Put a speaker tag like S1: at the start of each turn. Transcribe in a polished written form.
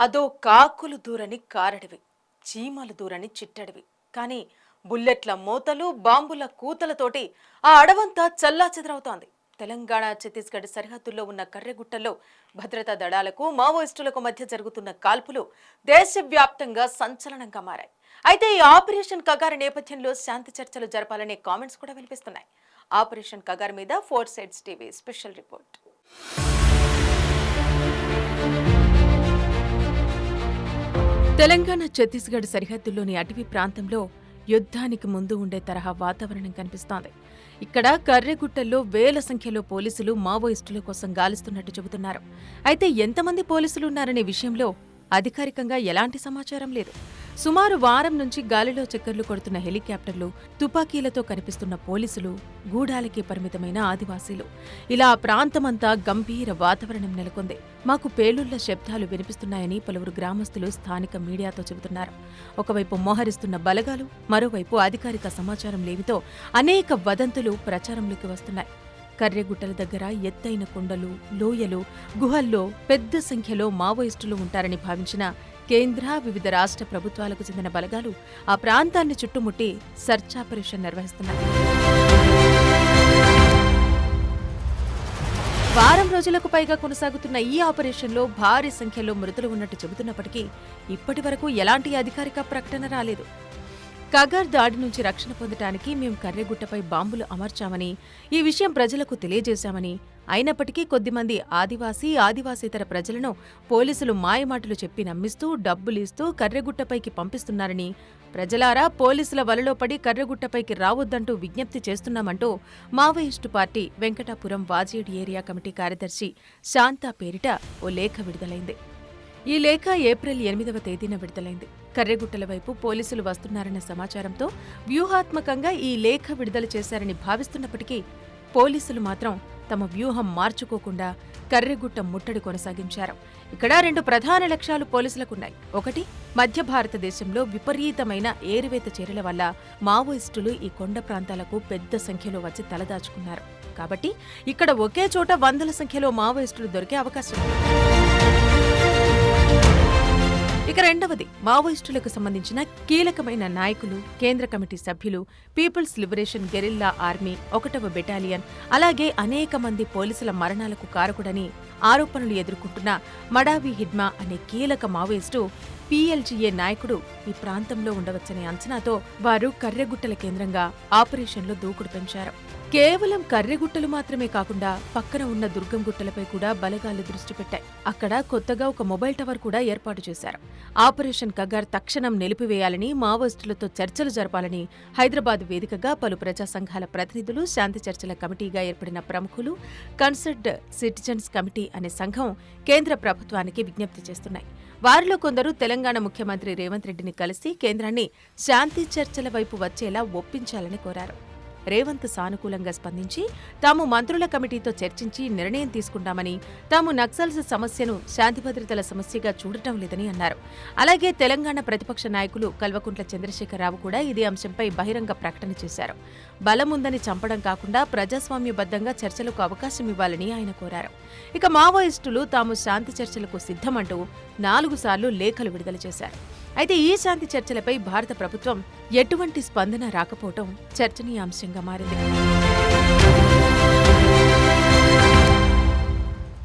S1: అదో కాకులు దూరని కారడివి, చీమలు దూరని చిట్టడివి. కానీ బుల్లెట్ల మోతలు, బాంబుల కూతలతోటి ఆ అడవంతా చల్లాచెదరవుతోంది. తెలంగాణ ఛత్తీస్గఢ్ సరిహద్దుల్లో ఉన్న కర్రెగుట్టల్లో భద్రతా దళాలకు మావోయిస్టులకు మధ్య జరుగుతున్న కాల్పులు దేశవ్యాప్తంగా సంచలనంగా మారాయి. అయితే ఈ ఆపరేషన్ కగారు నేపథ్యంలో శాంతి చర్చలు జరపాలనే కామెంట్స్ కూడా వినిపిస్తున్నాయి. ఆపరేషన్ కగారు మీద 4 sides TV special report. Telangana Chhattisgarh సరిహద్దుల్లోని అటవీ ప్రాంతంలో యుద్ధానికి ముందు ఉండే తరహా వాతావరణం కనిపిస్తోంది. ఇక్కడ కర్రెగుట్టల్లో వేల సంఖ్యలో పోలీసులు మావోయిస్టుల కోసం గాలిస్తున్నట్టు చెబుతున్నారు. అయితే ఎంతమంది పోలీసులున్నారనే విషయంలో అధికారికంగా ఎలాంటి సమాచారం లేదు. సుమారు వారం నుంచి గాలిలో చక్కర్లు కొడుతున్న హెలికాప్టర్లు, తుపాకీలతో కనిపిస్తున్న పోలీసులు, గూడాలకి పరిమితమైన ఆదివాసీలు, ఇలా ప్రాంతమంతా గంభీర వాతావరణం నెలకొంది. మాకు పేలుళ్ల శబ్దాలు వినిపిస్తున్నాయని పలువురు గ్రామస్తులు స్థానిక మీడియాతో చెబుతున్నారు. ఒకవైపు మోహరిస్తున్న బలగాలు, మరోవైపు అధికారిక సమాచారం లేమితో అనేక వదంతులు ప్రచారంలోకి వస్తున్నాయి. కర్రెగుట్టల దగ్గర ఎత్తైన కొండలు, లోయలు, గుహల్లో పెద్ద సంఖ్యలో మావోయిస్టులు ఉంటారని భావించిన కేంద్ర, వివిధ రాష్ట్ర ప్రభుత్వాలకు చెందిన బలగాలు ఆ ప్రాంతాన్ని చుట్టుముట్టి సర్చ్ ఆపరేషన్ నిర్వహిస్తున్నారు. వారం రోజులకు పైగా కొనసాగుతున్న ఈ ఆపరేషన్లో భారీ సంఖ్యలో మృతులు ఉన్నట్టు చెబుతున్నప్పటికీ ఇప్పటి వరకు ఎలాంటి అధికారిక ప్రకటన రాలేదు. కగార్ దాడి నుంచి రక్షణ పొందటానికి మేం కర్రెగుట్టపై బాంబులు అమర్చామని, ఈ విషయం ప్రజలకు తెలియజేశామని, అయినప్పటికీ కొద్దిమంది ఆదివాసీతర ప్రజలను పోలీసులు మాయమాటలు చెప్పి నమ్మిస్తూ డబ్బులిస్తూ కర్రెగుట్టపైకి పంపిస్తున్నారని, ప్రజలారా పోలీసుల వలలో పడి కర్రెగుట్టపైకి రావొద్దంటూ విజ్ఞప్తి చేస్తున్నామంటూ Maoist party Venkatapuram Wazedu area committee కార్యదర్శి శాంతా పేరిట ఓ లేఖ విడుదలైంది. ఈ లేఖ ఏప్రిల్ 8వ తేదీన విడుదలైంది. కర్రెగుట్టల వైపు పోలీసులు వస్తున్నారన్న సమాచారంతో వ్యూహాత్మకంగా ఈ లేఖ విడుదల చేశారని భావిస్తున్నప్పటికీ పోలీసులు మాత్రం తమ వ్యూహం మార్చుకోకుండా కర్రెగుట్ట ముట్టడి కొనసాగించారు. ఇక్కడ 2 ప్రధాన లక్ష్యాలు పోలీసులకున్నాయి. ఒకటి, మధ్య భారతదేశంలో విపరీతమైన ఏరువేత చర్యల వల్ల మావోయిస్టులు ఈ కొండ ప్రాంతాలకు పెద్ద సంఖ్యలో వచ్చి తలదాచుకున్నారు. కాబట్టి ఇక్కడ ఒకే చోట వందల సంఖ్యలో మావోయిస్టులు దొరికే అవకాశం ఉంది. ఇక రెండవది, మావోయిస్టులకు సంబంధించిన కీలకమైన నాయకులు, కేంద్ర కమిటీ సభ్యులు, పీపుల్స్ లిబరేషన్ గెరిల్లా ఆర్మీ 1వ బెటాలియన్, అలాగే అనేక మంది పోలీసుల మరణాలకు కారకుడని ఆరోపణలు ఎదుర్కొంటున్న మడావి హిడ్మా అనే కీలక మావోయిస్టు పీఎల్జీఏ నాయకుడు ఈ ప్రాంతంలో ఉండవచ్చనే అంచనాతో వారు కర్రెగుట్టల కేంద్రంగా ఆపరేషన్లో దూకుడు పెంచారు. కేవలం కర్రెగుట్టలు మాత్రమే కాకుండా పక్కన ఉన్న దుర్గం గుట్టలపై కూడా బలగాలు దృష్టి పెట్టాయి. అక్కడ కొత్తగా ఒక మొబైల్ టవర్ కూడా ఏర్పాటు చేశారు. ఆపరేషన్ కగార్ తక్షణం నిలిపివేయాలని, మావోయిస్టులతో చర్చలు జరపాలని హైదరాబాద్ వేదికగా పలు ప్రజా సంఘాల ప్రతినిధులు, శాంతి చర్చల కమిటీగా ఏర్పడిన ప్రముఖులు, కన్సర్న్డ్ సిటిజన్స్ కమిటీ అనే సంఘం కేంద్ర ప్రభుత్వానికి విజ్ఞప్తి చేస్తున్నాయి. వారిలో కొందరు తెలంగాణ ముఖ్యమంత్రి రేవంత్ రెడ్డిని కలిసి కేంద్రాన్ని శాంతి చర్చల వైపు వచ్చేలా ఒప్పించాలని కోరారు. రేవంత్ సానుకూలంగా స్పందించి తాము మంత్రుల కమిటీతో చర్చించి నిర్ణయం తీసుకుంటామని, తాము నక్సల్స్ సమస్యను శాంతి భద్రతల సమస్యగా చూడటం లేదని అన్నారు. అలాగే తెలంగాణ ప్రతిపక్ష నాయకులు కల్వకుంట్ల చంద్రశేఖరరావు కూడా ఇదే అంశంపై బహిరంగ ప్రకటన చేశారు. బలముందని చంపడం కాకుండా ప్రజాస్వామ్యబద్ధంగా చర్చలకు అవకాశం ఇవ్వాలని ఆయన కోరారు. ఇక మావోయిస్టులు తాము శాంతి చర్చలకు సిద్ధమంటూ 4 సార్లు లేఖలు విడుదల చేశారు. అయితే ఈ శాంతి చర్చలపై భారత ప్రభుత్వం ఎటువంటి స్పందన రాకపోవటం చర్చనీయాంశంగా మారింది.